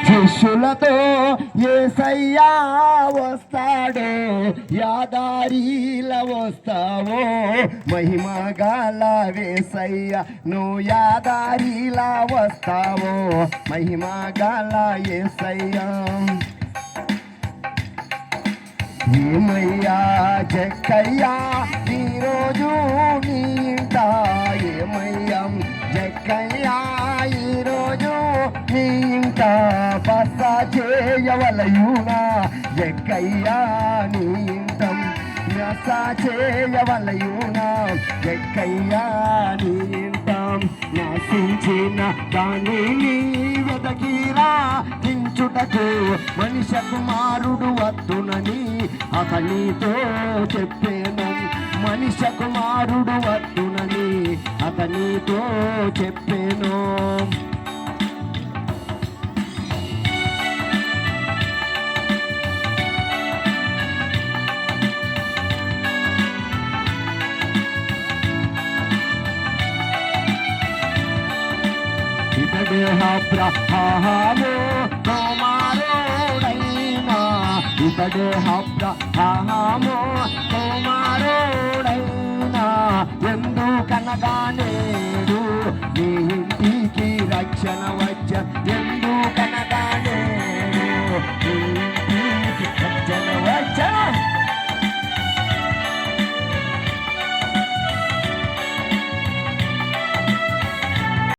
శిష్యులతో యేసయ్యా వస్తాడో యాదారిల వస్తావో మహిమ గల యేసయ్య నువ్వు యాదారిలా వస్తావో మహిమ గల యేసయ్య ఏమయ్యా జక్కయ్యా ఈరోజు నీ ఇంట ఏమయ్యా జక్కయ్యా ఈరోజు నీ ఇంట బస చేయవలయునా జక్కయ్యా నీ ఇంట బస చేయవలయునా జక్కయ్యా నీ ఇంట నశించిన దాన్ని వెదకిరా దించుటకు మనిషి కుమారుడు వద్దునని అతనితో చెప్పాను మనిషి కుమారుడు వద్దునని అతనితో చెప్పాను ఇతడే అబ్రహాము కుమారుడైనా ఇతడే అబ్రహాము కుమారుడైనా ఎందుకనగా నేడు నీ ఇంటికి రక్షణ వచ్చ